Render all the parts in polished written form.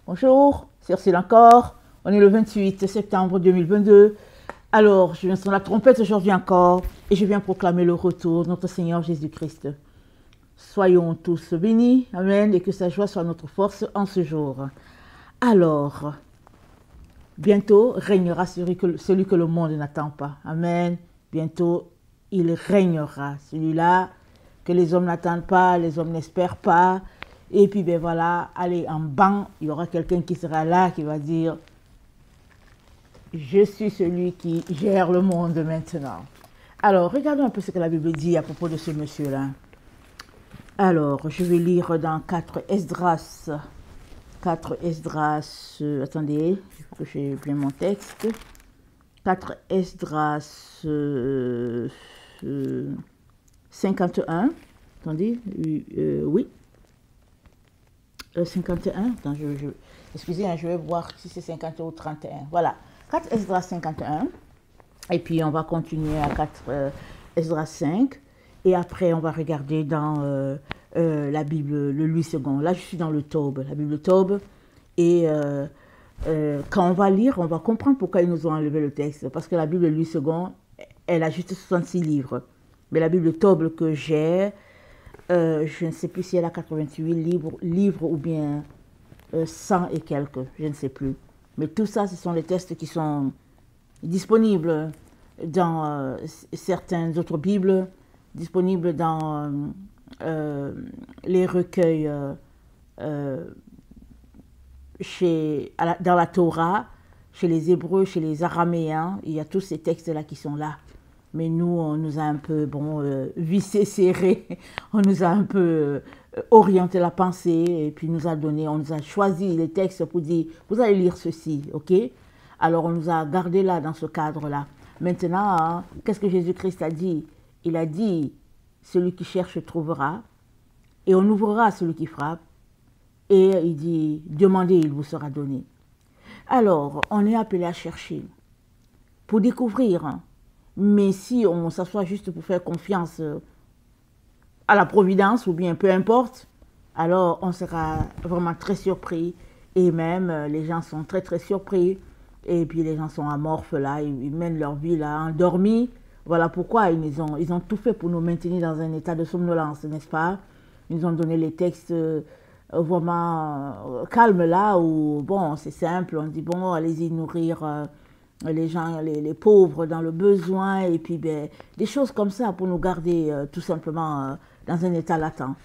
Bonjour, c'est Ursule encore. On est le 28 septembre 2022. Alors, je viens sur la trompette aujourd'hui encore et je viens proclamer le retour de notre Seigneur Jésus-Christ. Soyons tous bénis, amen, et que sa joie soit notre force en ce jour. Alors, bientôt régnera celui que le monde n'attend pas. Amen. Bientôt, il régnera. Celui-là que les hommes n'attendent pas, les hommes n'espèrent pas. Et puis, ben voilà, allez, en banc, il y aura quelqu'un qui sera là, qui va dire, je suis celui qui gère le monde maintenant. Alors, regardons un peu ce que la Bible dit à propos de ce monsieur-là. Alors, je vais lire dans 4 Esdras. 4 Esdras, attendez, il faut que j'ai bien mon texte. 4 Esdras 51. Attendez, oui. 51, attends, excusez, je vais voir si c'est 51 ou 31. Voilà, 4 Esdras 51. Et puis, on va continuer à 4 Esdras 5. Et après, on va regarder dans la Bible, le Louis II. Là, je suis dans le Taube, la Bible Taube. Et quand on va lire, on va comprendre pourquoi ils nous ont enlevé le texte. Parce que la Bible Louis II, elle a juste 66 livres. Mais la Bible Taube que j'ai, je ne sais plus si elle a 88 livres ou bien 100 et quelques, je ne sais plus. Mais tout ça, ce sont les textes qui sont disponibles dans certaines autres Bibles, disponibles dans les recueils dans la Torah, chez les Hébreux, chez les Araméens. Il y a tous ces textes-là qui sont là. Mais nous, on nous a un peu vissé, serré, on nous a un peu orienté la pensée et puis on nous a choisi les textes pour dire, vous allez lire ceci, ok? Alors on nous a gardé là, dans ce cadre-là. Maintenant, hein, qu'est-ce que Jésus-Christ a dit? Il a dit, celui qui cherche trouvera et on ouvrira à celui qui frappe. Et il dit, demandez, il vous sera donné. Alors, on est appelé à chercher pour découvrir. Hein. Mais si on s'assoit juste pour faire confiance à la providence ou bien peu importe, alors on sera vraiment très surpris. Et même les gens sont très très surpris. Et puis les gens sont amorphes là, ils mènent leur vie là, endormis. Voilà pourquoi ils ont tout fait pour nous maintenir dans un état de somnolence, n'est-ce pas? Ils nous ont donné les textes vraiment calmes là, où bon, c'est simple, on dit bon, allez-y nourrir les gens, les pauvres dans le besoin, et puis ben, des choses comme ça pour nous garder tout simplement dans un état latent.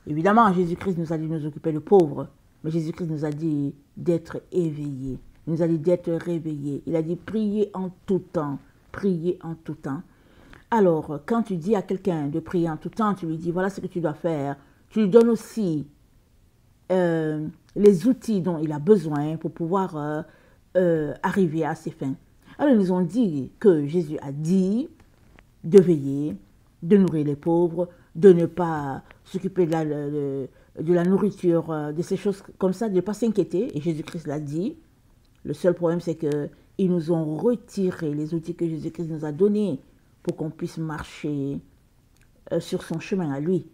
Évidemment, Jésus-Christ nous a dit de nous occuper de pauvres, mais Jésus-Christ nous a dit d'être éveillés, il nous a dit d'être réveillés. Il a dit priez en tout temps, priez en tout temps. Alors, quand tu dis à quelqu'un de prier en tout temps, tu lui dis voilà ce que tu dois faire, tu lui donnes aussi les outils dont il a besoin pour pouvoir arriver à ses fins. Alors, ils nous ont dit que Jésus a dit de veiller, de nourrir les pauvres, de ne pas s'occuper de la nourriture, de ces choses comme ça, de ne pas s'inquiéter. Et Jésus-Christ l'a dit. Le seul problème, c'est qu'ils nous ont retiré les outils que Jésus-Christ nous a donnés pour qu'on puisse marcher sur son chemin à lui.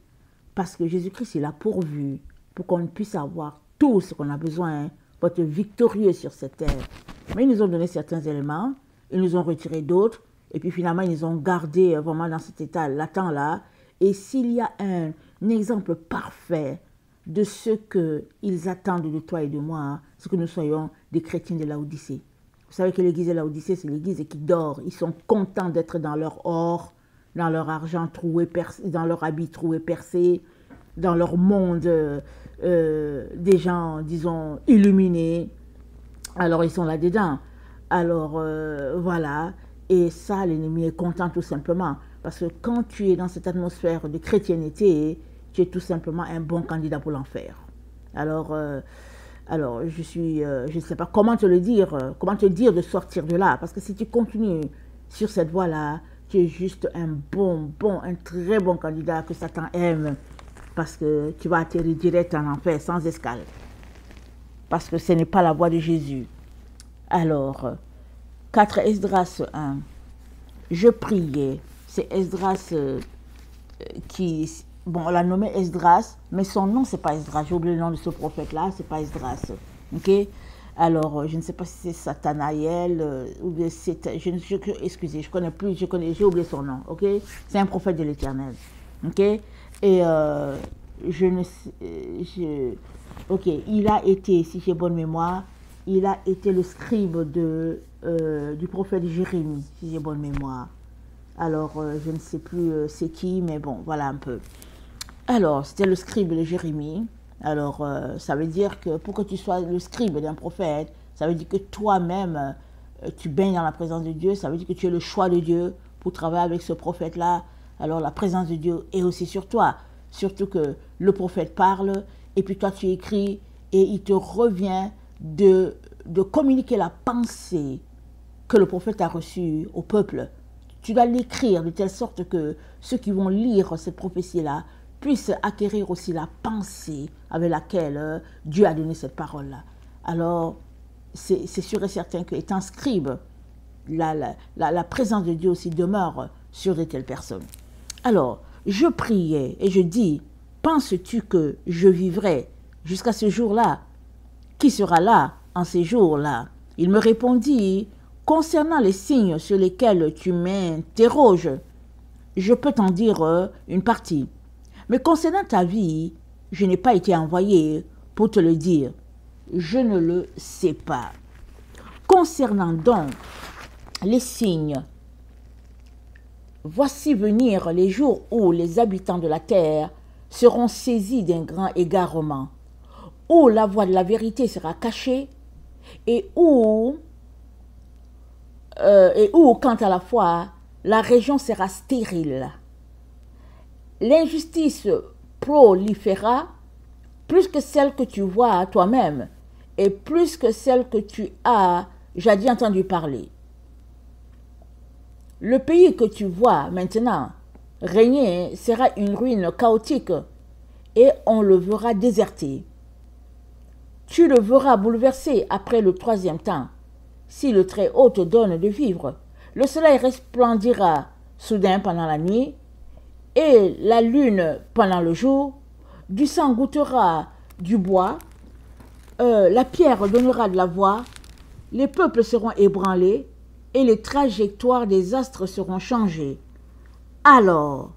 Parce que Jésus-Christ, il a pourvu pour qu'on puisse avoir tout ce qu'on a besoin pour être victorieux sur cette terre. Mais ils nous ont donné certains éléments, ils nous ont retiré d'autres, et puis finalement, ils nous ont gardés vraiment dans cet état latent-là. Et s'il y a un exemple parfait de ce qu'ils attendent de toi et de moi, c'est que nous soyons des chrétiens de Laodicée. Vous savez que l'église de Laodicée, c'est l'église qui dort. Ils sont contents d'être dans leur or, dans leur argent troué, dans leur habit troué, percé, dans leur monde des gens, disons, illuminés. Alors, ils sont là-dedans. Alors, voilà. Et ça, l'ennemi est content tout simplement. Parce que quand tu es dans cette atmosphère de chrétienté, tu es tout simplement un bon candidat pour l'enfer. Alors, je ne sais pas comment te dire de sortir de là. Parce que si tu continues sur cette voie-là, tu es juste un très bon candidat que Satan aime. Parce que tu vas atterrir direct en enfer, sans escale. Parce que ce n'est pas la voie de Jésus. Alors, 4 Esdras 1. Je priais. C'est Esdras qui... Bon, on l'a nommé Esdras, mais son nom, c'est pas Esdras. J'ai oublié le nom de ce prophète-là, c'est pas Esdras. Ok? Alors, je ne sais pas si c'est Sathanaël ou bien c'est... excusez, je connais plus, j'ai oublié son nom. Ok? C'est un prophète de l'Éternel. Ok? Et je ne sais... ok, il a été, si j'ai bonne mémoire, il a été le scribe du prophète Jérémie, si j'ai bonne mémoire. Alors, je ne sais plus c'est qui, mais bon, voilà un peu. Alors, c'était le scribe de Jérémie. Alors, ça veut dire que pour que tu sois le scribe d'un prophète, ça veut dire que toi-même, tu baignes dans la présence de Dieu. Ça veut dire que tu es le choix de Dieu pour travailler avec ce prophète-là. Alors, la présence de Dieu est aussi sur toi. Surtout que le prophète parle, et puis toi, tu écris, et il te revient de communiquer la pensée que le prophète a reçue au peuple. Tu dois l'écrire de telle sorte que ceux qui vont lire cette prophétie-là puissent acquérir aussi la pensée avec laquelle Dieu a donné cette parole-là. Alors, c'est sûr et certain qu'étant scribe, la présence de Dieu aussi demeure sur de telles personnes. Alors, je priais et je dis, penses-tu que je vivrai jusqu'à ce jour-là? Qui sera là en ces jours-là? Il me répondit, concernant les signes sur lesquels tu m'interroges, je peux t'en dire une partie. Mais concernant ta vie, je n'ai pas été envoyé pour te le dire. Je ne le sais pas. Concernant donc les signes, voici venir les jours où les habitants de la terre seront saisis d'un grand égarement, où la voie de la vérité sera cachée et où, quant à la foi, la région sera stérile. L'injustice proliféra plus que celle que tu vois toi-même et plus que celle que tu as jadis entendu parler. Le pays que tu vois maintenant régner sera une ruine chaotique et on le verra déserté. Tu le verras bouleversé après le troisième temps. Si le Très-Haut te donne de vivre, le soleil resplendira soudain pendant la nuit et la lune pendant le jour. Du sang goûtera du bois, la pierre donnera de la voix, les peuples seront ébranlés et les trajectoires des astres seront changées. Alors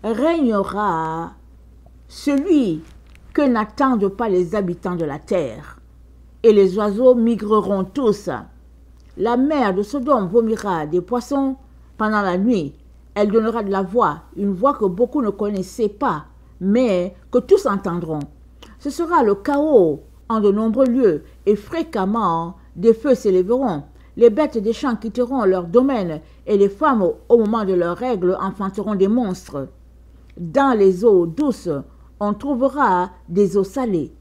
régnera celui que n'attendent pas les habitants de la terre, et les oiseaux migreront tous. La mer de Sodome vomira des poissons pendant la nuit. Elle donnera de la voix, une voix que beaucoup ne connaissaient pas, mais que tous entendront. Ce sera le chaos en de nombreux lieux, et fréquemment des feux s'élèveront. Les bêtes des champs quitteront leur domaine, et les femmes, au moment de leurs règles, enfanteront des monstres. Dans les eaux douces, on trouvera des eaux salées.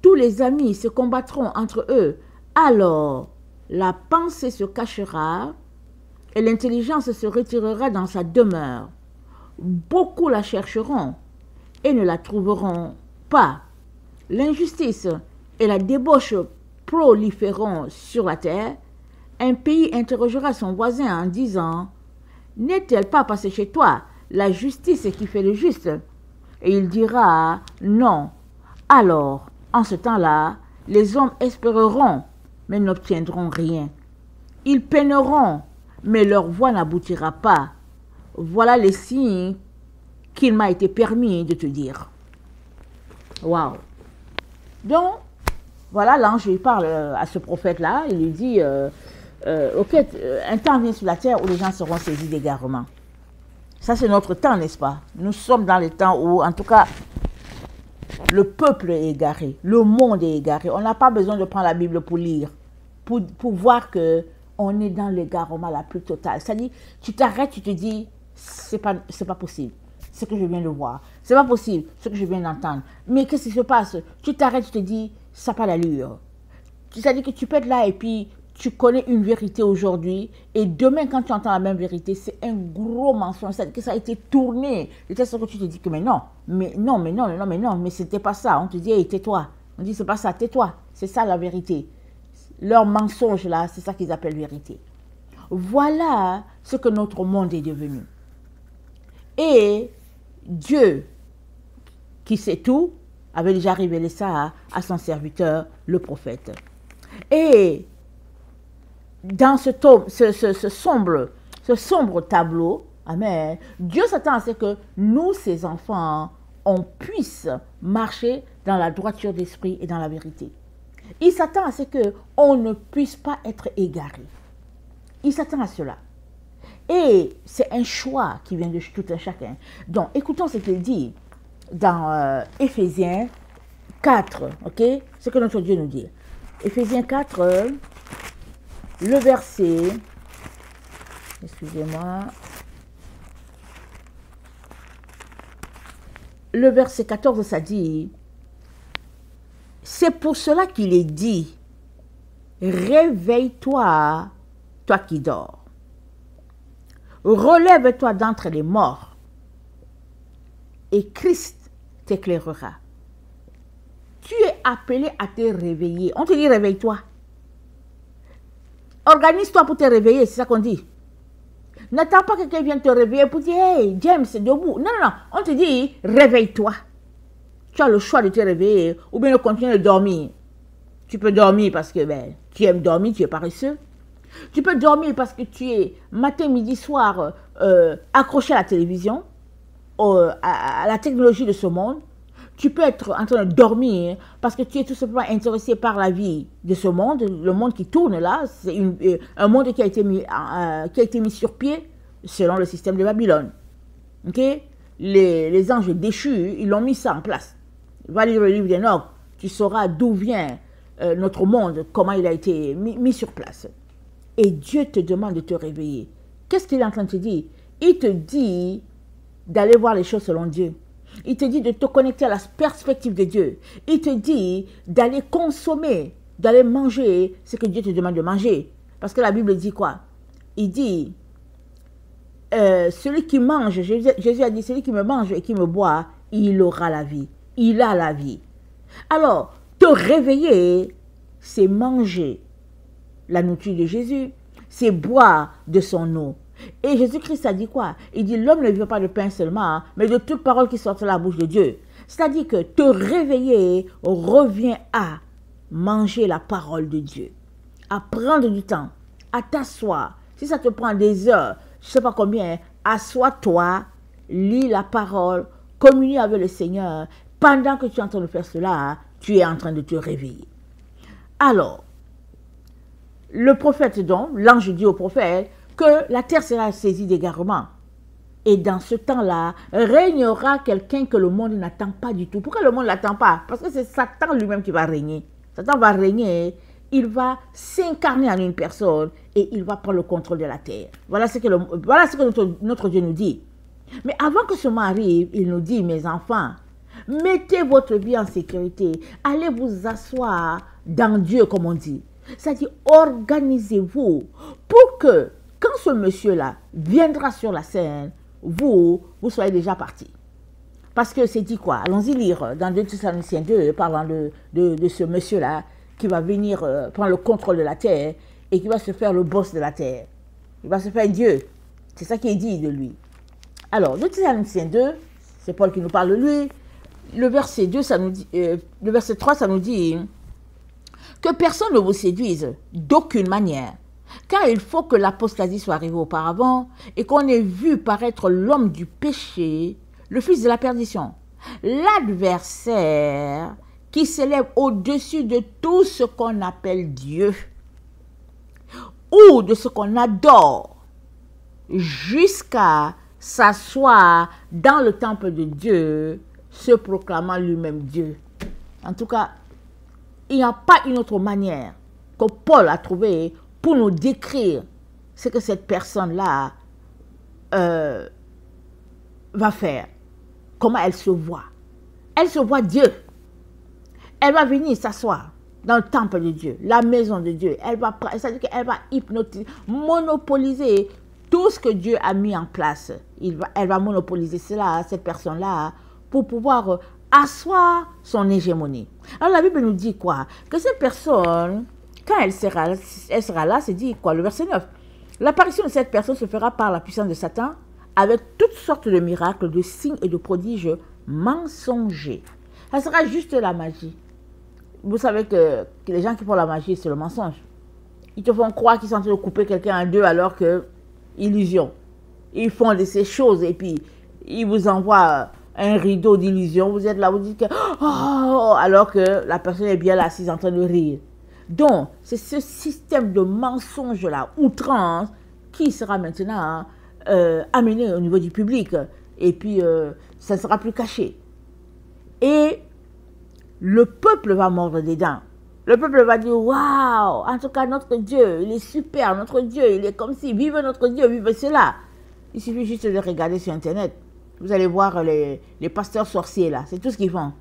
Tous les amis se combattront entre eux. Alors, la pensée se cachera et l'intelligence se retirera dans sa demeure. Beaucoup la chercheront et ne la trouveront pas. L'injustice et la débauche proliféreront sur la terre. Un pays interrogera son voisin en disant « N'est-elle pas passée chez toi la justice qui fait le juste ?» Et il dira « Non. » Alors, en ce temps-là, les hommes espéreront, mais n'obtiendront rien. Ils peineront, mais leur voix n'aboutira pas. Voilà les signes qu'il m'a été permis de te dire. Waouh! Donc, voilà, l'ange, il parle à ce prophète-là, il lui dit ok, un temps vient sur la terre où les gens seront saisis d'égarement. Ça, c'est notre temps, n'est-ce pas? Nous sommes dans les temps où, en tout cas, le peuple est égaré, le monde est égaré. On n'a pas besoin de prendre la Bible pour lire, pour voir qu'on est dans l'égarement la plus totale. C'est-à-dire, tu t'arrêtes, tu te dis, c'est pas possible, ce que je viens de voir. C'est pas possible, ce que je viens d'entendre. Mais qu'est-ce qui se passe? Tu t'arrêtes, tu te dis, ça n'a pas d'allure. C'est-à-dire que tu peux être là et puis tu connais une vérité aujourd'hui et demain quand tu entends la même vérité, c'est un gros mensonge. C'est-à-dire que ça a été tourné. De telle sorte que tu te dis que mais non, mais c'était pas ça. On te dit, hey, tais-toi. On dit, c'est pas ça, tais-toi. C'est ça la vérité. Leur mensonge là, c'est ça qu'ils appellent vérité. Voilà ce que notre monde est devenu. Et Dieu, qui sait tout, avait déjà révélé ça à son serviteur, le prophète. Et dans ce sombre tableau, amen, Dieu s'attend à ce que nous, ses enfants, on puisse marcher dans la droiture d'esprit et dans la vérité. Il s'attend à ce qu'on ne puisse pas être égaré. Il s'attend à cela. Et c'est un choix qui vient de tout un chacun. Donc, écoutons ce qu'il dit dans Éphésiens 4, ok? Ce que notre Dieu nous dit. Éphésiens 4, le verset, excusez-moi, le verset 14, ça dit, c'est pour cela qu'il est dit, réveille-toi, toi qui dors. Relève-toi d'entre les morts, et Christ t'éclairera. Tu es appelé à te réveiller. On te dit réveille-toi. Organise-toi pour te réveiller, c'est ça qu'on dit. N'attends pas que quelqu'un vienne te réveiller pour dire hey, James, debout. Non, non, non. On te dit réveille-toi. Tu as le choix de te réveiller ou bien de continuer de dormir. Tu peux dormir parce que tu aimes dormir, tu es paresseux. Tu peux dormir parce que tu es matin, midi, soir accroché à la télévision, à la technologie de ce monde. Tu peux être en train de dormir parce que tu es tout simplement intéressé par la vie de ce monde, le monde qui tourne là. C'est un monde qui a été mis sur pied selon le système de Babylone. Okay? Les anges déchus, ils l'ont mis ça en place. Va lire le livre d'Enoch, tu sauras d'où vient notre monde, comment il a été mis sur place. Et Dieu te demande de te réveiller. Qu'est-ce qu'il est en train de te dire? Il te dit d'aller voir les choses selon Dieu. Il te dit de te connecter à la perspective de Dieu. Il te dit d'aller consommer, d'aller manger ce que Dieu te demande de manger. Parce que la Bible dit quoi? Il dit, celui qui mange, Jésus a dit, celui qui me mange et qui me boit, il aura la vie. Il a la vie. Alors, te réveiller, c'est manger la nourriture de Jésus, c'est boire de son eau. Et Jésus-Christ a dit quoi? Il dit, l'homme ne vit pas de pain seulement, mais de toute parole qui sort de la bouche de Dieu. C'est-à-dire que te réveiller revient à manger la parole de Dieu, à prendre du temps, à t'asseoir. Si ça te prend des heures, je ne sais pas combien, assois-toi, lis la parole, communie avec le Seigneur. Pendant que tu es en train de faire cela, tu es en train de te réveiller. Alors, le prophète donc, l'ange dit au prophète, que la terre sera saisie d'égarement. Et dans ce temps-là, régnera quelqu'un que le monde n'attend pas du tout. Pourquoi le monde ne l'attend pas? Parce que c'est Satan lui-même qui va régner. Satan va régner, il va s'incarner en une personne et il va prendre le contrôle de la terre. Voilà ce que notre Dieu nous dit. Mais avant que ce moment arrive, il nous dit, mes enfants, mettez votre vie en sécurité. Allez vous asseoir dans Dieu, comme on dit. C'est-à-dire, organisez-vous pour que quand ce monsieur-là viendra sur la scène, vous soyez déjà partis. Parce que c'est dit quoi? Allons-y lire dans 2 Thessaloniciens 2, parlant de ce monsieur-là qui va venir prendre le contrôle de la terre et qui va se faire le boss de la terre. Il va se faire Dieu. C'est ça qui est dit de lui. Alors, 2 Thessaloniciens 2, c'est Paul qui nous parle de lui. Le verset 2, ça nous dit, le verset 3, ça nous dit que personne ne vous séduise d'aucune manière. Car il faut que l'apostasie soit arrivée auparavant et qu'on ait vu paraître l'homme du péché, le fils de la perdition, l'adversaire qui s'élève au-dessus de tout ce qu'on appelle Dieu ou de ce qu'on adore, jusqu'à s'asseoir dans le temple de Dieu, se proclamant lui-même Dieu. En tout cas, il n'y a pas une autre manière que Paul a trouvé pour nous décrire ce que cette personne-là va faire. Comment elle se voit. Elle se voit Dieu. Elle va venir s'asseoir dans le temple de Dieu, la maison de Dieu. C'est-à-dire qu'elle va hypnotiser, monopoliser tout ce que Dieu a mis en place. Elle va monopoliser cela, cette personne-là, pour pouvoir asseoir son hégémonie. Alors la Bible nous dit quoi? Que cette personne, quand elle sera là, c'est dit quoi? Le verset 9. L'apparition de cette personne se fera par la puissance de Satan, avec toutes sortes de miracles, de signes et de prodiges mensongers. Ça sera juste la magie. vous savez que les gens qui font la magie, c'est le mensonge. Ils te font croire qu'ils sont en train de couper quelqu'un en deux alors que, illusion. Ils font de ces choses et puis ils vous envoient un rideau d'illusion. Vous êtes là, vous dites que, oh, alors que la personne est bien là assise en train de rire. Donc, c'est ce système de mensonge-là, outrance, qui sera maintenant amené au niveau du public. Et puis, ça ne sera plus caché. Et le peuple va mordre des dents. Le peuple va dire, waouh, en tout cas, notre Dieu, il est super, notre Dieu, il est comme si, vive notre Dieu, vive cela. Il suffit juste de regarder sur Internet. Vous allez voir les pasteurs sorciers là, c'est tout ce qu'ils font.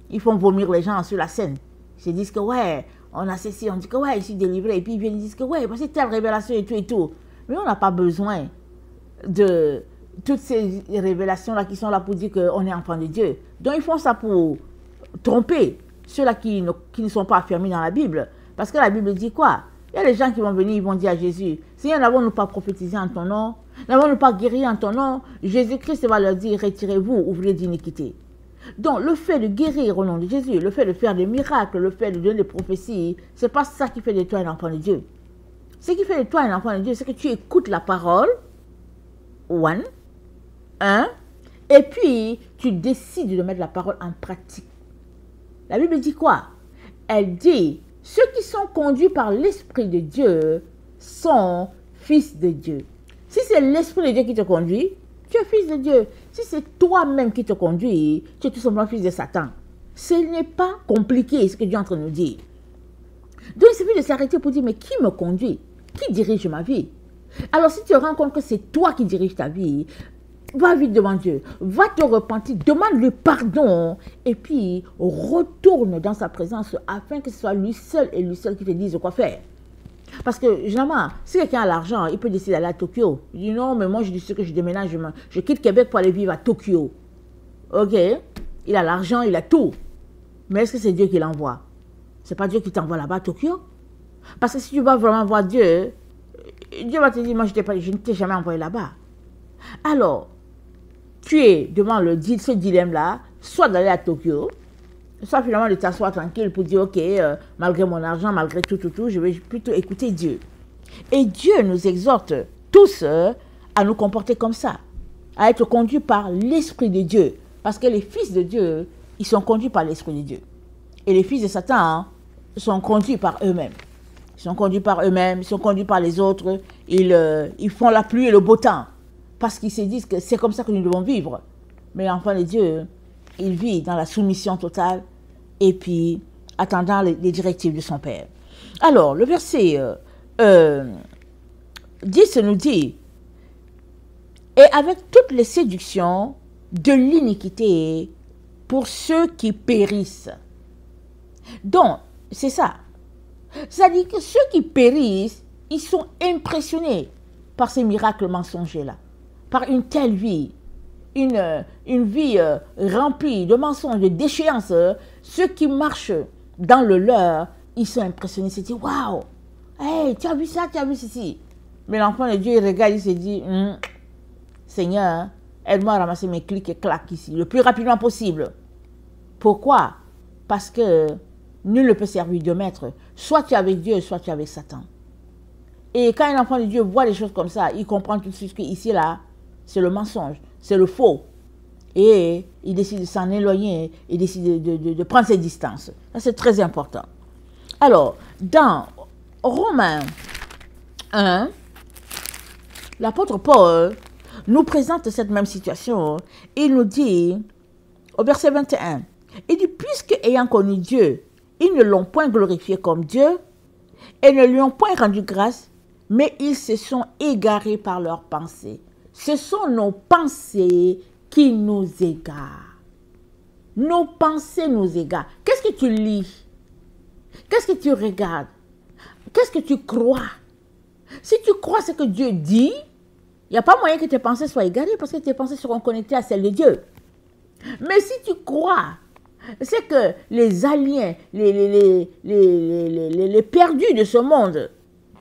Ils font vomir les gens sur la scène. Ils se disent que ouais, on a ceci, on dit que ouais, je suis délivré. Et puis ils viennent dire que ouais, c'est telle révélation et tout et tout. Mais on n'a pas besoin de toutes ces révélations-là qui sont là pour dire qu'on est enfant de Dieu. Donc ils font ça pour tromper ceux-là qui ne sont pas affirmés dans la Bible. Parce que la Bible dit quoi? Il y a des gens qui vont venir, ils vont dire à Jésus, Seigneur, n'avons-nous pas prophétisé en ton nom? N'avons-nous pas guéri en ton nom? Jésus-Christ va leur dire, retirez-vous, ouvrez d'iniquité. Donc, le fait de guérir au nom de Jésus, le fait de faire des miracles, le fait de donner des prophéties, c'est pas ça qui fait de toi un enfant de Dieu. Ce qui fait de toi un enfant de Dieu, c'est que tu écoutes la parole, et puis tu décides de mettre la parole en pratique. La Bible dit quoi? Elle dit, ceux qui sont conduits par l'Esprit de Dieu sont fils de Dieu. Si c'est l'Esprit de Dieu qui te conduit, tu es fils de Dieu. Si c'est toi-même qui te conduit, tu es tout simplement fils de Satan. Ce n'est pas compliqué ce que Dieu est en train de nous dire. Donc il suffit de s'arrêter pour dire, mais qui me conduit? Qui dirige ma vie? Alors si tu te rends compte que c'est toi qui dirige ta vie, va vite devant Dieu, va te repentir, demande-lui pardon et puis retourne dans sa présence afin que ce soit lui seul et lui seul qui te dise quoi faire. Parce que, généralement, si quelqu'un a l'argent, il peut décider d'aller à Tokyo. Il dit non, mais moi, je dis que je déménage, je quitte Québec pour aller vivre à Tokyo. Ok, il a l'argent, il a tout. Mais est-ce que c'est Dieu qui l'envoie? C'est pas Dieu qui t'envoie là-bas à Tokyo. Parce que si tu vas vraiment voir Dieu, Dieu va te dire, moi, je ne t'ai jamais envoyé là-bas. Alors, tu es devant ce dilemme-là, soit d'aller à Tokyo, soit finalement de t'asseoir tranquille pour dire, ok, malgré mon argent, malgré tout, je vais plutôt écouter Dieu. Et Dieu nous exhorte tous à nous comporter comme ça, à être conduits par l'Esprit de Dieu. Parce que les fils de Dieu, ils sont conduits par l'Esprit de Dieu. Et les fils de Satan sont conduits par eux-mêmes. Ils sont conduits par eux-mêmes, ils sont conduits par les autres. Ils font la pluie et le beau temps. Parce qu'ils se disent que c'est comme ça que nous devons vivre. Mais l'enfant de Dieu, il vit dans la soumission totale et puis attendant les directives de son Père. Alors, le verset 10 nous dit, « Et avec toutes les séductions de l'iniquité pour ceux qui périssent. » Donc, c'est ça. C'est-à-dire que ceux qui périssent, ils sont impressionnés par ces miracles mensongers-là, par une telle vie. Une vie remplie de mensonges, de déchéances. Ceux qui marchent dans le leur, ils sont impressionnés. Ils se disent, waouh, hey, tu as vu ça, tu as vu ceci. Mais l'enfant de Dieu, il regarde, il se dit, Seigneur, aide-moi à ramasser mes clics et claques ici, le plus rapidement possible. Pourquoi? Parce que nul ne peut servir de maître. Soit tu es avec Dieu, soit tu es avec Satan. Et quand un enfant de Dieu voit des choses comme ça, il comprend tout de suite qu'ici, là, c'est le mensonge. C'est le faux. Et il décide de s'en éloigner, il décide de prendre ses distances. Ça, c'est très important. Alors, dans Romains 1, l'apôtre Paul nous présente cette même situation. Il nous dit, au verset 21, il dit, puisque ayant connu Dieu, ils ne l'ont point glorifié comme Dieu et ne lui ont point rendu grâce, mais ils se sont égarés par leurs pensées. Ce sont nos pensées qui nous égarent. Nos pensées nous égarent. Qu'est-ce que tu lis? Qu'est-ce que tu regardes? Qu'est-ce que tu crois? Si tu crois ce que Dieu dit, il n'y a pas moyen que tes pensées soient égarées parce que tes pensées seront connectées à celles de Dieu. Mais si tu crois, c'est que les aliens, les perdus de ce monde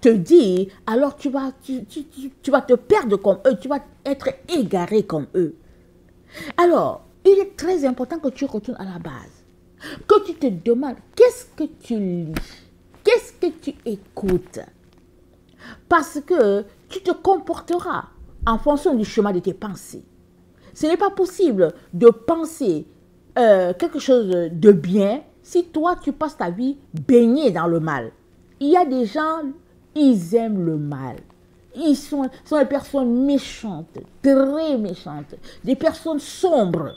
te disent, alors tu vas te perdre comme eux, tu vas être égaré comme eux. Alors, il est très important que tu retournes à la base. que tu te demandes qu'est-ce que tu lis, qu'est-ce que tu écoutes. Parce que tu te comporteras en fonction du chemin de tes pensées. Ce n'est pas possible de penser quelque chose de bien si toi tu passes ta vie baigné dans le mal. Il y a des gens, ils aiment le mal. Ils sont des personnes méchantes, très méchantes, des personnes sombres.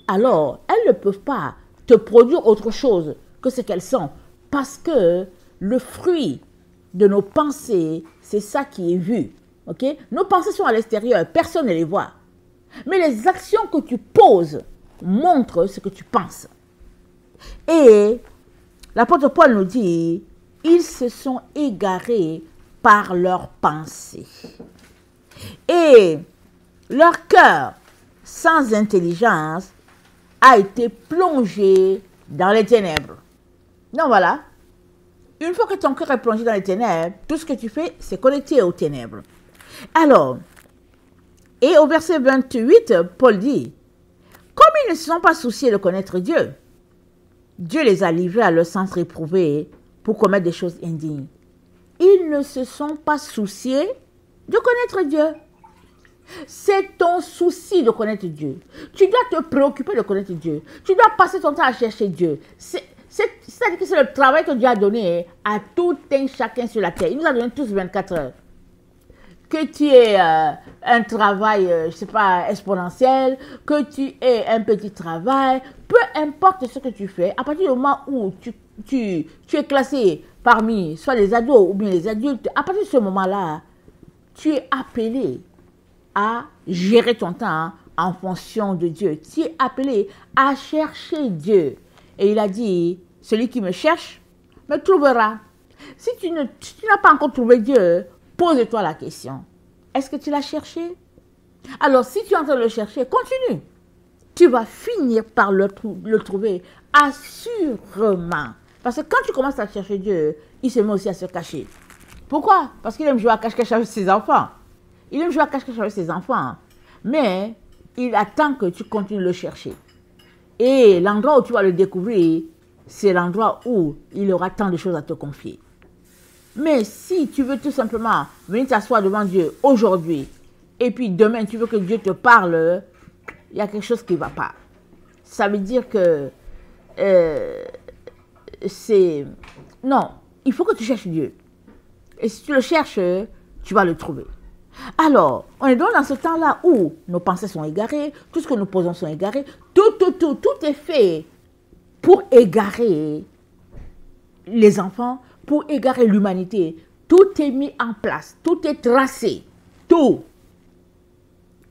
Alors, elles ne peuvent pas te produire autre chose que ce qu'elles sont. Parce que le fruit de nos pensées, c'est ça qui est vu. Okay? Nos pensées sont à l'extérieur, personne ne les voit. Mais les actions que tu poses montrent ce que tu penses. Et l'apôtre Paul nous dit, ils se sont égarés par leurs pensées. Et leur cœur, sans intelligence, a été plongé dans les ténèbres. Donc voilà, une fois que ton cœur est plongé dans les ténèbres, tout ce que tu fais, c'est connecté aux ténèbres. Alors, et au verset 28, Paul dit, comme ils ne se sont pas souciés de connaître Dieu, Dieu les a livrés à leur sens réprouvé pour commettre des choses indignes. Ils ne se sont pas souciés de connaître Dieu. C'est ton souci de connaître Dieu. Tu dois te préoccuper de connaître Dieu. Tu dois passer ton temps à chercher Dieu. C'est-à-dire que c'est le travail que Dieu a donné à tout un chacun sur la terre. Il nous a donné tous 24 heures. Que tu aies un travail, je ne sais pas, exponentiel, que tu aies un petit travail, peu importe ce que tu fais, à partir du moment où tu es classé parmi soit les ados ou bien les adultes, à partir de ce moment-là, tu es appelé à gérer ton temps en fonction de Dieu. Tu es appelé à chercher Dieu. Et il a dit, celui qui me cherche me trouvera. Si tu n'as pas encore trouvé Dieu, pose-toi la question. Est-ce que tu l'as cherché? Alors, si tu es en train de le chercher, continue. Tu vas finir par le trouver, assurément. Parce que quand tu commences à chercher Dieu, il se met aussi à se cacher. Pourquoi? Parce qu'il aime jouer à cache-cache avec ses enfants. Il aime jouer à cache-cache avec ses enfants. Mais il attend que tu continues de le chercher. Et l'endroit où tu vas le découvrir, c'est l'endroit où il aura tant de choses à te confier. Mais si tu veux tout simplement venir t'asseoir devant Dieu aujourd'hui, et puis demain tu veux que Dieu te parle, il y a quelque chose qui ne va pas. Ça veut dire que non, il faut que tu cherches Dieu. Et si tu le cherches, tu vas le trouver. Alors, on est donc dans ce temps-là où nos pensées sont égarées, tout ce que nous posons sont égarés, tout est fait pour égarer les enfants, pour égarer l'humanité. Tout est mis en place, tout est tracé, tout.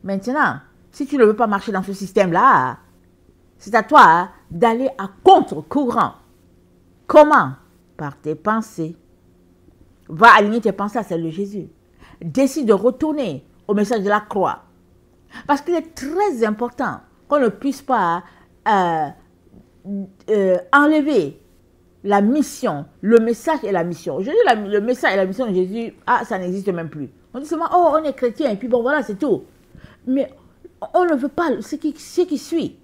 Maintenant, si tu ne veux pas marcher dans ce système-là, c'est à toi d'aller à contre-courant. Comment? Par tes pensées. Va aligner tes pensées à celles de Jésus. Décide de retourner au message de la croix. Parce qu'il est très important qu'on ne puisse pas enlever la mission, le message et la mission. Je dis le message et la mission de Jésus, ça n'existe même plus. On dit seulement, oh, on est chrétien, et puis bon, voilà, c'est tout. Mais on ne veut pas ce qui suit.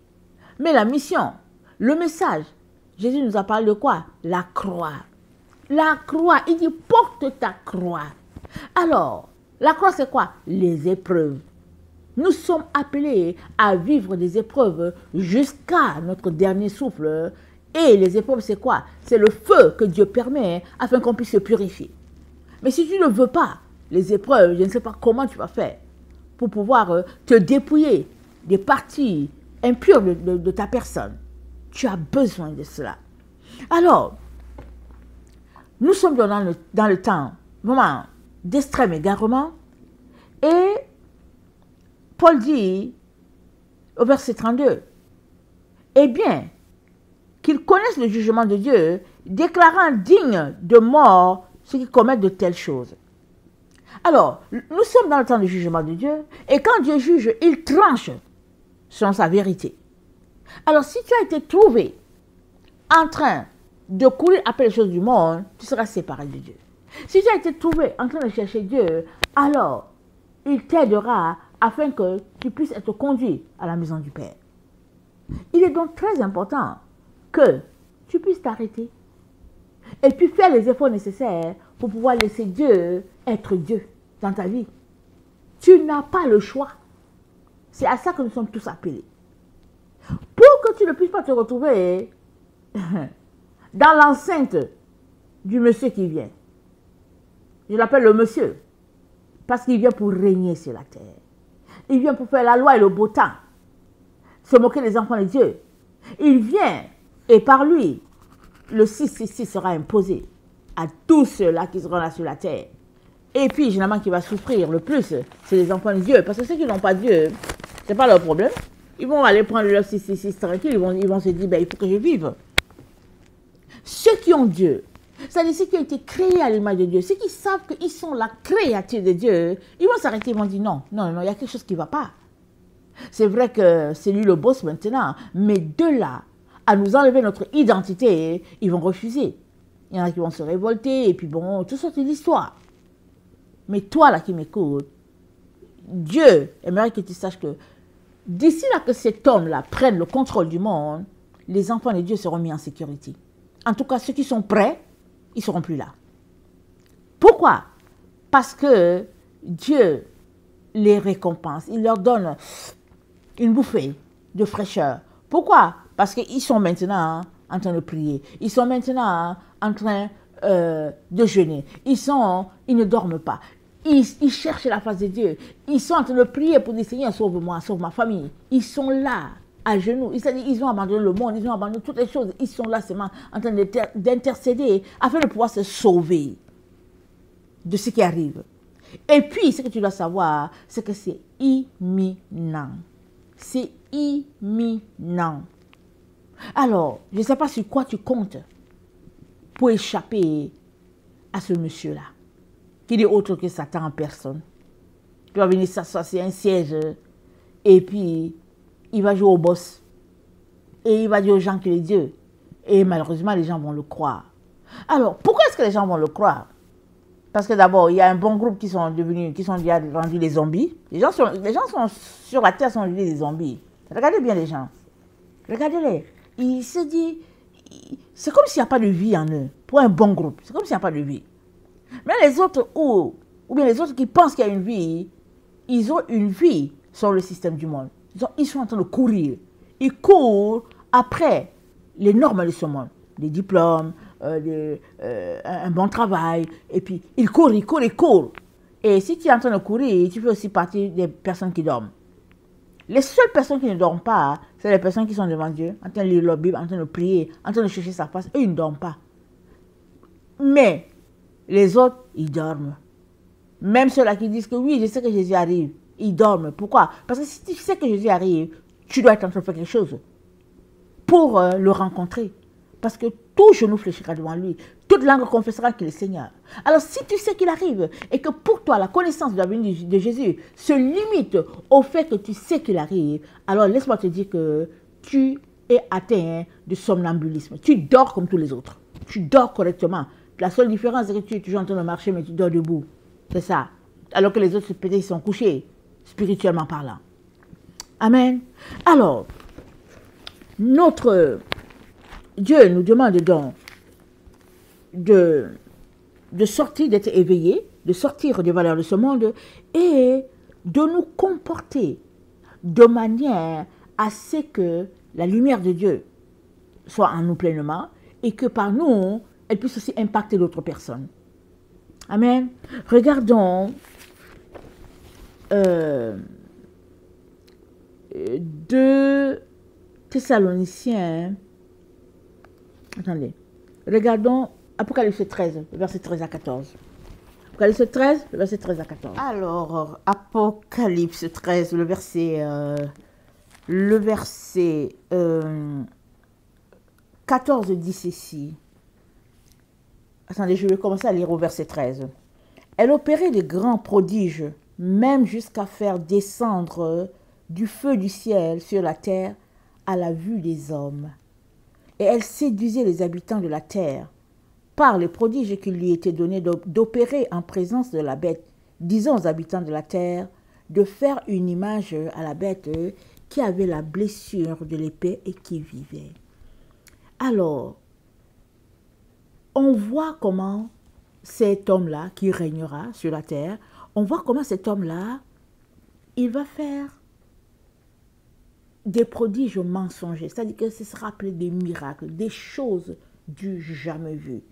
Mais la mission, le message, Jésus nous a parlé de quoi? La croix. La croix, il dit, porte ta croix. Alors, la croix, c'est quoi? Les épreuves. Nous sommes appelés à vivre des épreuves jusqu'à notre dernier souffle. Et les épreuves, c'est quoi? C'est le feu que Dieu permet afin qu'on puisse se purifier. Mais si tu ne veux pas les épreuves, je ne sais pas comment tu vas faire pour pouvoir te dépouiller des parties impures de ta personne. Tu as besoin de cela. Alors, nous sommes dans le temps vraiment d'extrême égarement. Et Paul dit au verset 32, eh bien, qu'ils connaissent le jugement de Dieu, déclarant dignes de mort ceux qui commettent de telles choses. Alors, nous sommes dans le temps du jugement de Dieu, et quand Dieu juge, il tranche selon sa vérité. Alors, si tu as été trouvé en train de courir après les choses du monde, tu seras séparé de Dieu. Si tu as été trouvé en train de chercher Dieu, alors il t'aidera afin que tu puisses être conduit à la maison du Père. Il est donc très important que tu puisses t'arrêter. Et puis faire les efforts nécessaires pour pouvoir laisser Dieu être Dieu dans ta vie. Tu n'as pas le choix. C'est à ça que nous sommes tous appelés. Pour que tu ne puisses pas te retrouver dans l'enceinte du monsieur qui vient. Je l'appelle le monsieur. Parce qu'il vient pour régner sur la terre. Il vient pour faire la loi et le beau temps. Se moquer des enfants de Dieu. Il vient et par lui, le 666 sera imposé à tous ceux-là qui seront là sur la terre. Et puis, généralement, qui va souffrir le plus, c'est les enfants de Dieu. Parce que ceux qui n'ont pas Dieu, ce n'est pas leur problème. Ils vont aller prendre leur 666 tranquille, ils vont se dire, ben, il faut que je vive. Ceux qui ont Dieu, c'est-à-dire ceux qui ont été créés à l'image de Dieu, ceux qui savent qu'ils sont la créature de Dieu, ils vont s'arrêter, ils vont dire, non, non, non, il y a quelque chose qui ne va pas. C'est vrai que c'est lui le boss maintenant, mais de là à nous enlever notre identité, ils vont refuser. Il y en a qui vont se révolter, et puis bon, tout sortes d'histoires. Mais toi là qui m'écoutes, Dieu aimerait que tu saches que d'ici là que cet homme-là prenne le contrôle du monde, les enfants de Dieu seront mis en sécurité. En tout cas, ceux qui sont prêts, ils ne seront plus là. Pourquoi? Parce que Dieu les récompense. Il leur donne une bouffée de fraîcheur. Pourquoi? Parce qu'ils sont maintenant en train de prier. Ils sont maintenant en train de jeûner. Ils ne dorment pas. Ils cherchent la face de Dieu. Ils sont en train de prier pour dire, Seigneur, sauve-moi, sauve ma famille. Ils sont là, à genoux. Ils ont abandonné le monde, ils ont abandonné toutes les choses. Ils sont là seulement en train d'intercéder afin de pouvoir se sauver de ce qui arrive. Et puis, ce que tu dois savoir, c'est que c'est imminent. C'est imminent. Alors, je ne sais pas sur quoi tu comptes pour échapper à ce monsieur-là, qui n'est autre que Satan en personne. Tu vas venir s'asseoir sur un siège et puis il va jouer au boss. Et il va dire aux gens qu'il est Dieu. Et malheureusement, les gens vont le croire. Alors, pourquoi est-ce que les gens vont le croire? Parce que d'abord, il y a un bon groupe qui sont déjà rendus des zombies. Les gens sont sur la terre sont devenus des zombies. Regardez bien les gens. Regardez-les. Ils se disent, c'est comme s'il n'y a pas de vie en eux. Pour un bon groupe, c'est comme s'il n'y a pas de vie. Mais les autres, ou bien les autres qui pensent qu'il y a une vie, ils ont une vie sur le système du monde. Ils sont en train de courir. Ils courent après les normes de ce monde. Des diplômes, un bon travail. Et puis, ils courent. Et si tu es en train de courir, tu fais aussi partie des personnes qui dorment. Les seules personnes qui ne dorment pas, c'est les personnes qui sont devant Dieu, en train de lire leur Bible, en train de prier, en train de chercher sa face. Eux, ils ne dorment pas. Mais les autres, ils dorment. Même ceux-là qui disent que oui, je sais que Jésus arrive, ils dorment. Pourquoi? Parce que si tu sais que Jésus arrive, tu dois être en train de faire quelque chose pour le rencontrer. Parce que tout genou fléchira devant lui, toute langue confessera qu'il est Seigneur. Alors si tu sais qu'il arrive et que pour toi la connaissance de la venue de Jésus se limite au fait que tu sais qu'il arrive, alors laisse-moi te dire que tu es atteint de somnambulisme. Tu dors comme tous les autres. Tu dors correctement. La seule différence, c'est que tu es toujours en train de marcher, mais tu dors debout. C'est ça. Alors que les autres, peut-être, ils sont couchés, spirituellement parlant. Amen. Alors, notre Dieu nous demande donc de sortir, d'être éveillé, de sortir des valeurs de ce monde et de nous comporter de manière à ce que la lumière de Dieu soit en nous pleinement et que par nous, elle puisse aussi impacter d'autres personnes. Amen. Regardons 2 Thessaloniciens. Attendez. Regardons Apocalypse 13, verset 13 à 14. Apocalypse 13, verset 13 à 14. Alors, Apocalypse 13, le verset 14 dit ceci. Attendez, je vais commencer à lire au verset 13. Elle opérait de grands prodiges, même jusqu'à faire descendre du feu du ciel sur la terre à la vue des hommes. Et elle séduisait les habitants de la terre par les prodiges qui lui étaient donnés d'opérer en présence de la bête, disant aux habitants de la terre de faire une image à la bête qui avait la blessure de l'épée et qui vivait. Alors, on voit comment cet homme-là qui régnera sur la terre, on voit comment cet homme-là, il va faire des prodiges mensongers. C'est-à-dire que ce sera appelé des miracles, des choses du jamais vu.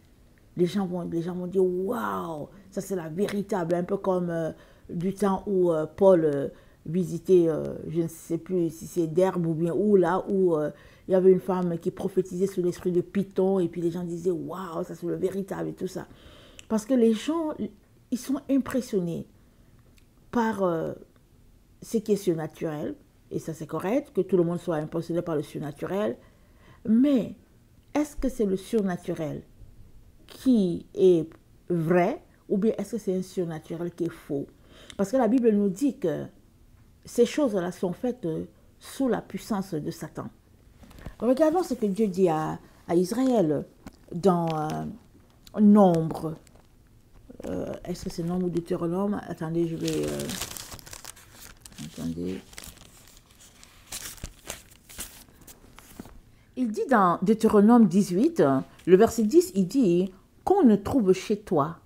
Les gens vont dire, waouh, ça c'est la véritable, un peu comme du temps où Paul visitait, je ne sais plus si c'est d'Herbe ou bien où, là où il y avait une femme qui prophétisait sous l'esprit de Python, et puis les gens disaient, waouh, ça c'est le véritable et tout ça. Parce que les gens, ils sont impressionnés par ce qui est surnaturel, et ça c'est correct, que tout le monde soit impressionné par le surnaturel, mais est-ce que c'est le surnaturel qui est vrai, ou bien est-ce que c'est un surnaturel qui est faux? Parce que la Bible nous dit que ces choses-là sont faites sous la puissance de Satan. Regardons ce que Dieu dit à Israël dans Nombre. Est-ce que c'est Nombre ou Deutéronome? Attendez, je vais... attendez. Il dit dans Deutéronome 18, le verset 10, il dit « Qu'on ne trouve chez toi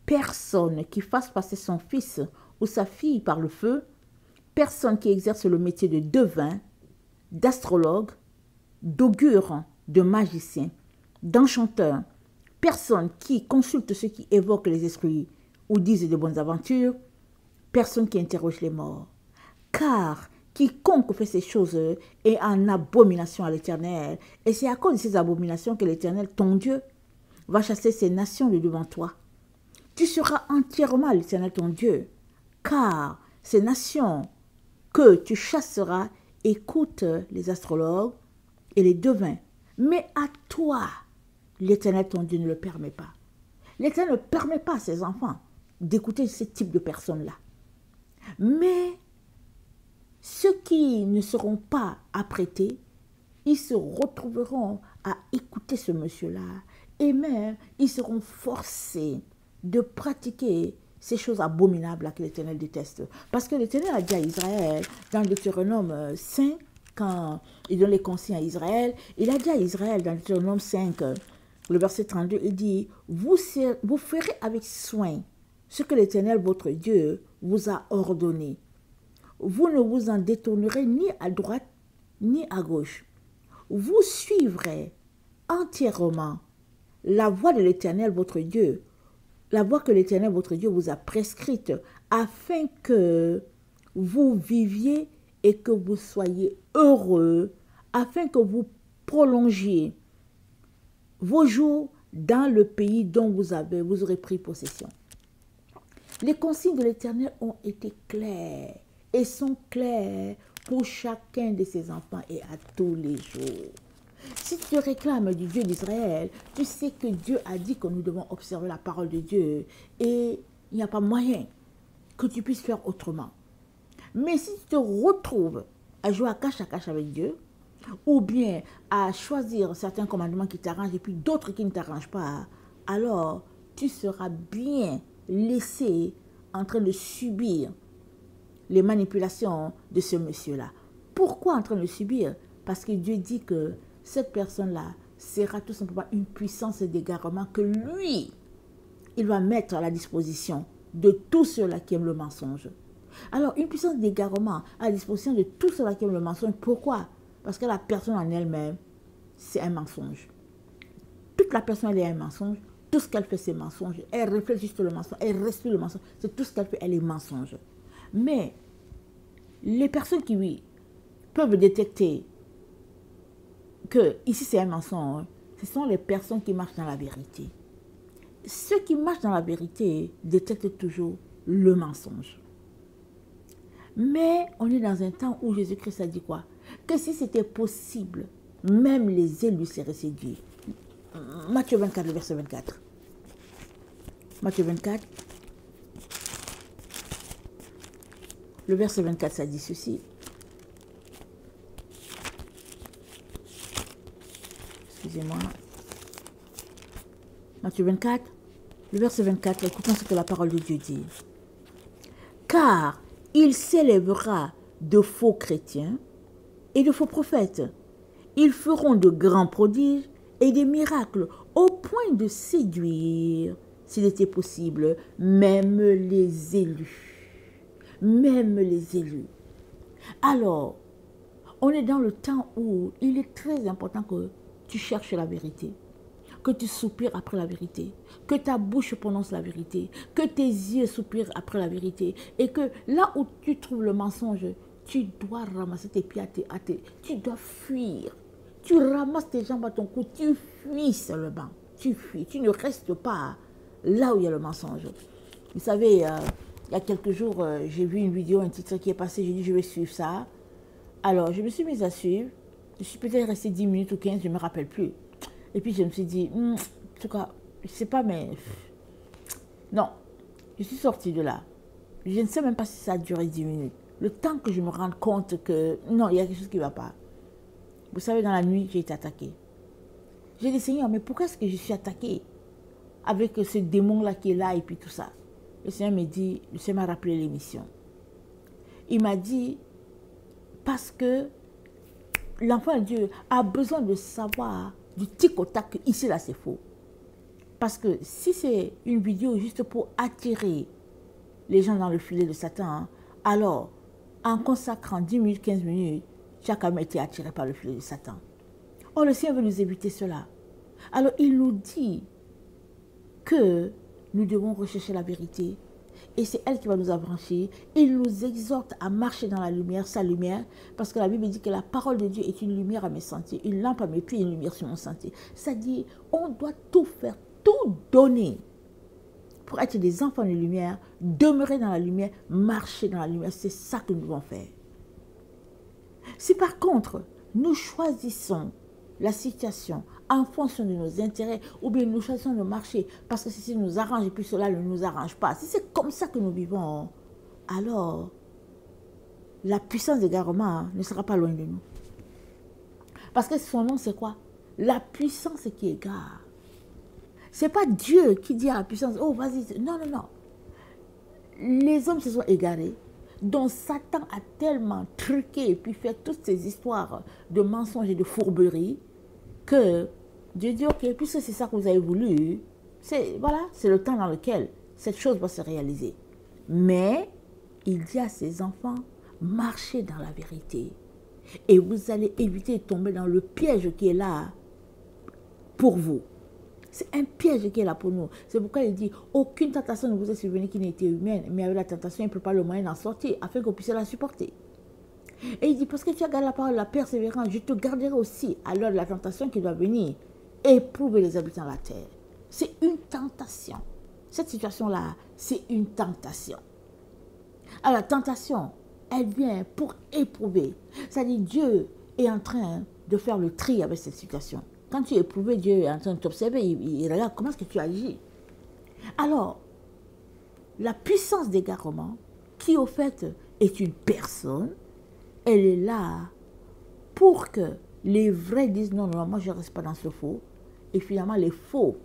personne qui fasse passer son fils ou sa fille par le feu, personne qui exerce le métier de devin, d'astrologue, d'augure, de magicien, d'enchanteur, personne qui consulte ceux qui évoquent les esprits ou disent de bonnes aventures, personne qui interroge les morts. Car quiconque fait ces choses est en abomination à l'Éternel, et c'est à cause de ces abominations que l'Éternel, ton Dieu, va chasser ces nations de devant toi. Tu seras entièrement à l'Éternel, ton Dieu, car ces nations que tu chasseras écoutent les astrologues et les devins. Mais à toi, l'Éternel, ton Dieu, ne le permet pas. L'Éternel ne permet pas à ses enfants d'écouter ce type de personnes-là. Mais ceux qui ne seront pas apprêtés, ils se retrouveront à écouter ce monsieur-là. Et même, ils seront forcés de pratiquer ces choses abominables que l'Éternel déteste. Parce que l'Éternel a dit à Israël, dans Deutéronome 5, quand il donne les consignes à Israël, il a dit à Israël, dans Deutéronome 5, le verset 32, il dit, vous ferez avec soin ce que l'Éternel, votre Dieu, vous a ordonné. Vous ne vous en détournerez ni à droite ni à gauche. Vous suivrez entièrement la voie de l'Éternel, votre Dieu, la voie que l'Éternel, votre Dieu, vous a prescrite, afin que vous viviez et que vous soyez heureux, afin que vous prolongiez vos jours dans le pays dont vous aurez pris possession. Les consignes de l'Éternel ont été claires et sont claires pour chacun de ses enfants et à tous les jours. Si tu te réclames du Dieu d'Israël, tu sais que Dieu a dit que nous devons observer la parole de Dieu et il n'y a pas moyen que tu puisses faire autrement. Mais si tu te retrouves à jouer à cache avec Dieu, ou bien à choisir certains commandements qui t'arrangent et puis d'autres qui ne t'arrangent pas, alors tu seras bien laissé en train de subir les manipulations de ce monsieur-là. Pourquoi en train de subir? Parce que Dieu dit que cette personne-là sera tout simplement une puissance d'égarement que lui, il va mettre à la disposition de tous ceux-là qui aiment le mensonge. Alors, une puissance d'égarement à la disposition de tous ceux-là qui aiment le mensonge. Pourquoi? Parce que la personne en elle-même, c'est un mensonge. Toute la personne, elle est un mensonge. Tout ce qu'elle fait, c'est mensonge. Elle reflète juste le mensonge. Elle respire le mensonge. C'est tout ce qu'elle fait, elle est mensonge. Mais les personnes qui, oui, peuvent détecter que ici c'est un mensonge, ce sont les personnes qui marchent dans la vérité. Ceux qui marchent dans la vérité détectent toujours le mensonge. Mais on est dans un temps où Jésus-Christ a dit quoi? Que si c'était possible, même les élus seraient séduits. Matthieu 24, le verset 24. Matthieu 24, le verset 24, ça dit ceci. Excusez-moi. Matthieu 24, le verset 24, écoutons ce que la parole de Dieu dit. Car il s'élèvera de faux chrétiens et de faux prophètes. Ils feront de grands prodiges et des miracles au point de séduire, s'il était possible, même les élus. Même les élus. Alors, on est dans le temps où il est très important que tu cherches la vérité, que tu soupires après la vérité, que ta bouche prononce la vérité, que tes yeux soupirent après la vérité, et que là où tu trouves le mensonge, tu dois ramasser tes pieds tu dois fuir. Tu ramasses tes jambes à ton cou, tu fuis seulement. Tu fuis, tu ne restes pas là où il y a le mensonge. Vous savez, il y a quelques jours, j'ai vu une vidéo, un titre qui est passé, j'ai dit je vais suivre ça. Alors, je me suis mise à suivre. Je suis peut-être restée 10 minutes ou 15, je ne me rappelle plus. Et puis, je me suis dit, en tout cas, je ne sais pas, mais... Non, je suis sortie de là. Je ne sais même pas si ça a duré 10 minutes. Le temps que je me rende compte que, non, il y a quelque chose qui ne va pas. Vous savez, dans la nuit, j'ai été attaquée. J'ai dit, Seigneur, mais pourquoi est-ce que je suis attaquée avec ce démon-là qui est là et puis tout ça? Le Seigneur m'a dit, le Seigneur m'a rappelé l'émission. Il m'a dit, parce que l'enfant de Dieu a besoin de savoir du tic au tac que ici là c'est faux. Parce que si c'est une vidéo juste pour attirer les gens dans le filet de Satan, hein, alors en consacrant 10 minutes, 15 minutes, chacun a été attiré par le filet de Satan. Or le Seigneur veut nous éviter cela. Alors il nous dit que nous devons rechercher la vérité. Et c'est elle qui va nous affranchir. Il nous exhorte à marcher dans la lumière, sa lumière, parce que la Bible dit que la parole de Dieu est une lumière à mes sentiers, une lampe à mes pieds, une lumière sur mon sentier. C'est-à-dire, on doit tout faire, tout donner pour être des enfants de lumière, demeurer dans la lumière, marcher dans la lumière. C'est ça que nous devons faire. Si par contre, nous choisissons la situation en fonction de nos intérêts, ou bien nous choisissons de marcher parce que ceci nous arrange et puis cela ne nous arrange pas. Si c'est comme ça que nous vivons, alors la puissance d'égarement ne sera pas loin de nous. Parce que son nom, c'est quoi? La puissance qui égare. Ce n'est pas Dieu qui dit à la puissance, oh vas-y, non, non, non. Les hommes se sont égarés, dont Satan a tellement truqué et puis fait toutes ces histoires de mensonges et de fourberies que Dieu dit, ok, puisque c'est ça que vous avez voulu, voilà, c'est le temps dans lequel cette chose va se réaliser. Mais il dit à ses enfants, marchez dans la vérité. Et vous allez éviter de tomber dans le piège qui est là pour vous. C'est un piège qui est là pour nous. C'est pourquoi il dit, aucune tentation ne vous est survenue qui n'était humaine, mais avec la tentation, il prépare le moyen d'en sortir, afin que vous puissiez la supporter. Et il dit, parce que tu as gardé la parole de la persévérance, je te garderai aussi à l'heure de la tentation qui doit venir. Éprouver les habitants de la terre. C'est une tentation. Cette situation-là, c'est une tentation. Alors la tentation, elle vient pour éprouver. C'est-à-dire Dieu est en train de faire le tri avec cette situation. Quand tu es éprouvé, Dieu est en train de t'observer, il regarde comment est-ce que tu agis. Alors, la puissance d'égarement, qui au fait est une personne, elle est là pour que les vrais disent non, non, moi je ne reste pas dans ce faux. Et finalement, les faux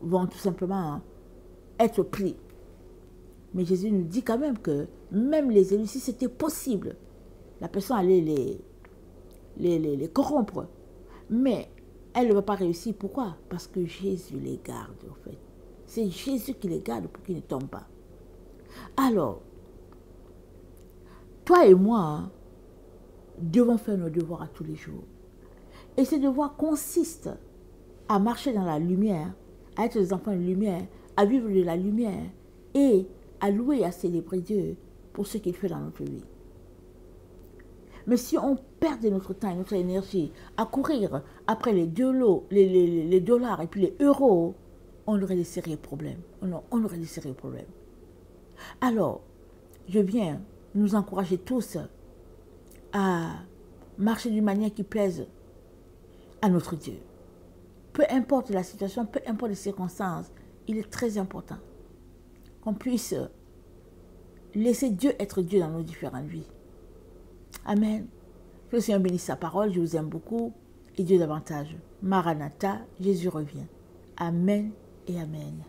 vont tout simplement être pris. Mais Jésus nous dit quand même que même les élus, si c'était possible, la personne allait les corrompre. Mais elle ne va pas réussir. Pourquoi? Parce que Jésus les garde, en fait. C'est Jésus qui les garde pour qu'ils ne tombent pas. Alors, toi et moi, devons faire nos devoirs à tous les jours. Et ces devoirs consistent à marcher dans la lumière, à être des enfants de lumière, à vivre de la lumière et à louer et à célébrer Dieu pour ce qu'il fait dans notre vie. Mais si on perdait notre temps et notre énergie à courir après les dollars et puis les euros, on aurait des sérieux problèmes. On aurait des sérieux problèmes. Alors, je viens nous encourager tous à marcher d'une manière qui plaise à notre Dieu. Peu importe la situation, peu importe les circonstances, il est très important qu'on puisse laisser Dieu être Dieu dans nos différentes vies. Amen. Que le Seigneur bénisse sa parole, je vous aime beaucoup et Dieu davantage. Maranatha, Jésus revient. Amen et amen.